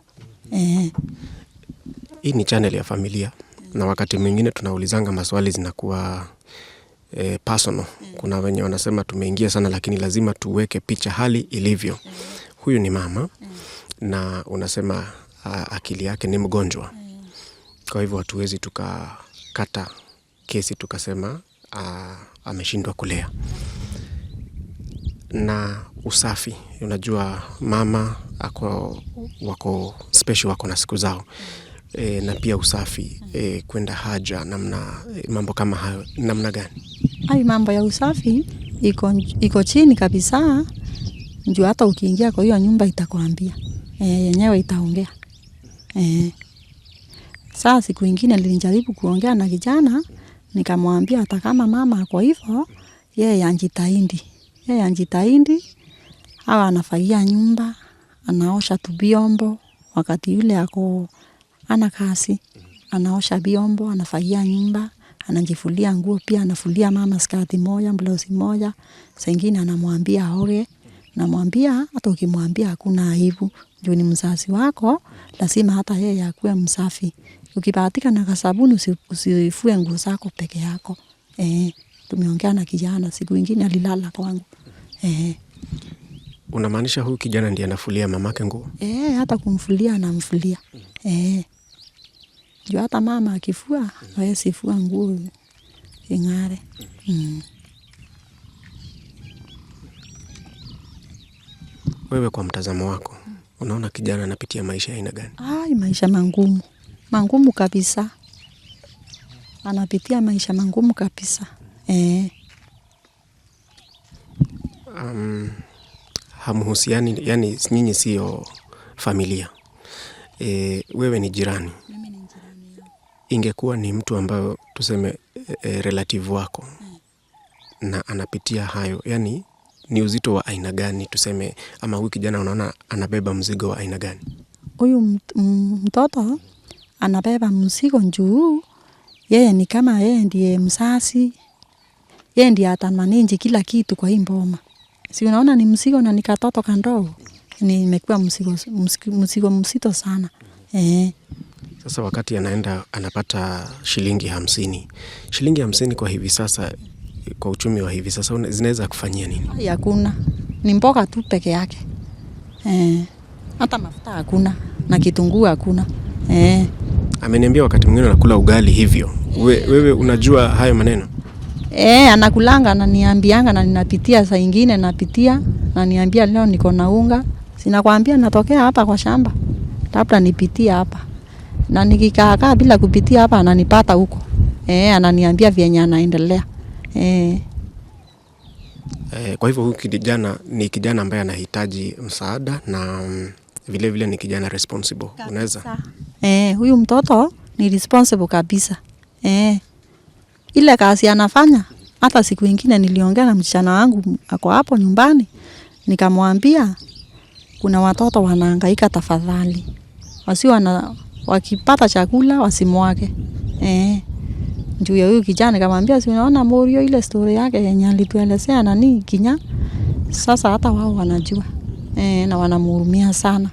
Hii ni channel ya familia na wakati mwingine tunaulizanga maswali zinakuwa personal. Kuna wenye wanasema tumeingia sana, lakini lazima tuweke picha hali ilivyo. Huyu ni mama na unasema akili yake ni mgonjwa. Kwa hivyo hatuwezi tukakata kesi tukasema ameshindwa kulea. Na usafi, unajua mama wako special, wako na siku zao. Na pia usafi, kwenda haja mambo kama hayo namna gani? Mambo ya usafi iko chini kabisa. Njoo hata ukiingia kwa hiyo nyumba itakwambia. Yenyewe itaongea. Sasa siku nyingine nilijaribu kuongea na kijana, nikamwambia hata kama mama kwa hivyo, yeye anjitahidi. Hawa anafagia nyumba, anaosha tu vyombo, wakati yule ako ana kazi, anaosha vyombo, anafagia nyumba, anajifulia nguo pia, anafulia mama skati moja, blouse moja. Saa nyingine anamwambia aoge, namwambia hata ukimwambia hakuna aibu, juu ni mzazi wako, lazima hata yeye akuwe msafi. Ukibahatika na sabuni usifue nguo zako peke yako. Tumeongea na kijana, siku nyingine alilala kwangu. Unamaanisha huyu kijana ndiye anafulia mamake nguo? Hata kumfulia anamfulia. Juu hata mama akifua, hawezi fua nguo ing'are. Wewe kwa mtazamo wako, unaona kijana anapitia maisha ya aina gani? Maisha mangumu. Mangumu kabisa. Anapitia maisha mangumu kabisa. Hamhusiani, yani nyinyi sio familia. Wewe ni jirani. Mimi ni jirani yako. Ingekuwa ni mtu ambayo tuseme relative wako na anapitia hayo, yani ni uzito wa aina gani tuseme, ama huyu kijana unaona anabeba mzigo wa aina gani? Huyu mtoto anabeba mzigo juu yeye ni kama yeye ndiye mzazi, yeye ndiye atamanage kila kitu kwa hii mboma. Si unaona ni mzigo na ni katoto kandogo. nimekuwa mzigo mzito sana. Sasa wakati anaenda anapata shilingi 50. Shilingi 50 kwa hivi sasa, kwa uchumi wa hivi sasa zinaweza kufanyia nini? Hakuna. Ni mboga tu peke yake. Hata mafuta hakuna na kitunguu hakuna. Ameniambia wakati mwingine anakula ugali hivyo. Wewe unajua hayo maneno? Anakulanga, ananiambianga na ninapitia saa nyingine napitia na niambia leo niko na unga. Sinakwambia natokea hapa kwa shamba. Labda nipitia hapa. Na nikikaa bila kupitia hapa ananipata huko. Ananiambia vyenye anaendelea. Kwa hivyo huyu kijana ni kijana ambaye anahitaji msaada na vile vile ni kijana responsible. Unaweza? Huyu mtoto ni responsible kabisa. Ile kazi anafanya. Hata siku nyingine niliongea na msichana wangu ako hapo nyumbani. Nikamwambia kuna watoto wanahangaika, tafadhali. Wakipata chakula wasimwage. Juu ya huyu kijana nikamwambia si unaona Morio ile story yake yenye alituelezea nani Kinya. Sasa hata wao wanajua. Na wanamhurumia sana.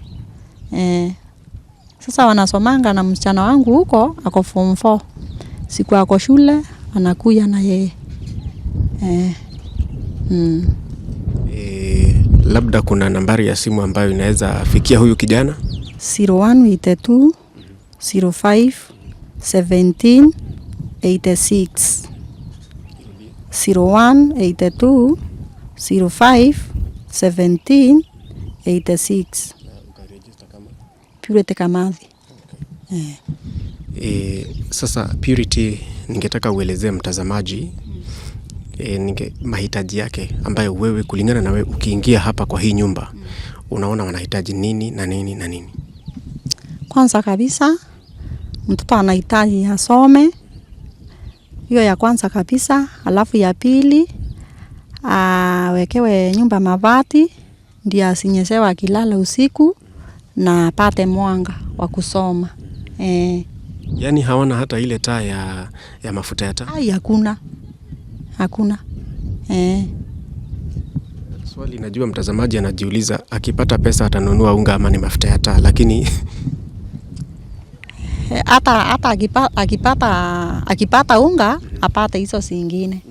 Sasa wanasomanga na msichana wangu huko ako form 4. Siku ako shule anakuja na yeye. Labda kuna nambari ya simu ambayo inaweza fikia huyu kijana? 0182 05 17 86. 0182 05 17 86. Purity Kamathi. Sasa Purity, ningetaka uelezee mtazamaji mahitaji yake ambayo wewe kulingana na wewe ukiingia hapa kwa hii nyumba unaona wanahitaji nini na nini na nini? Kwanza kabisa mtoto anahitaji asome. Hiyo ya kwanza kabisa. Alafu ya pili awekewe nyumba mabati ndio asinyeshewe akilala usiku na apate mwanga wa kusoma. Yaani hawana hata ile taa ya mafuta ya taa? Hakuna. Swali najua mtazamaji anajiuliza akipata pesa atanunua unga ama ni mafuta ya taa, lakini hata akipata unga apate hizo zingine.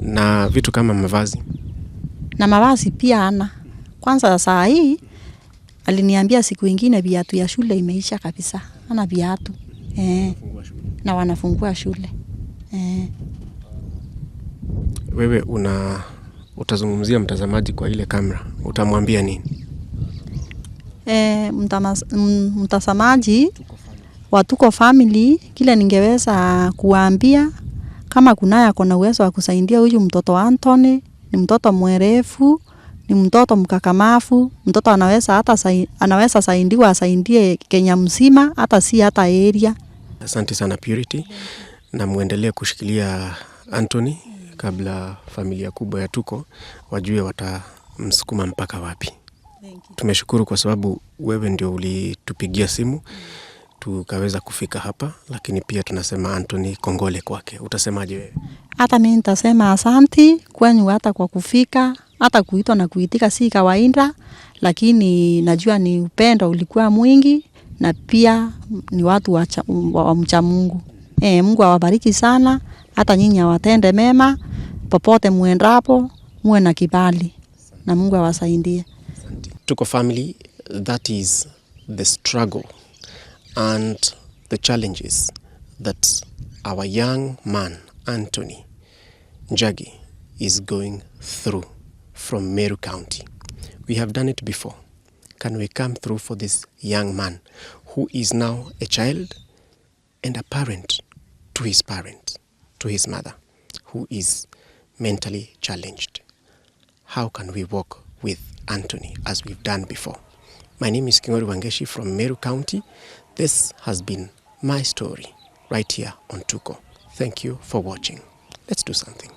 Na vitu kama mavazi? Na mavazi pia ana. Kwanza saa hii aliniambia siku nyingine viatu ya shule imeisha kabisa. Ana viatu. Na wanafungua shule. Wewe utazungumzia mtazamaji kwa ile kamera, utamwambia nini? Mtazamaji wa Tuko Family, kile ningeweza kuambia kama kunaye ako na uwezo wa kusaidia huyu mtoto Anthony, ni mtoto mwerefu, ni mtoto mkakamafu, mtoto anaweza saidiwa asaidie Kenya mzima, hata si hata area. Asante sana Purity, na muendelee kushikilia Anthony kabla familia kubwa ya Tuko wajue watamsukuma mpaka wapi. Tumeshukuru kwa sababu wewe ndio ulitupigia simu tukaweza kufika hapa, lakini pia tunasema Anthony kongole kwake. Utasemaje wewe? Hata mimi nitasema asante kwenu hata kwa kufika, hata kuitwa na kuitika si kawaida, lakini najua ni upendo ulikuwa mwingi na pia ni watu wa mcha Mungu. Mungu awabariki sana, hata nyinyi awatende mema popote muendapo, muwe na kibali na Mungu awasaidie. Tuko Family, that is the struggle and the challenges that our young man Anthony Njagi is going through from Meru County. We have done it before. Can we come through for this young man who is now a child and a parent to his parent, to his mother, who is mentally challenged? How can we walk with Anthony as we've done before? My name is Kingori Wangeshi from Meru County. This has been my story right here on Tuko. Thank you for watching. Let's do something.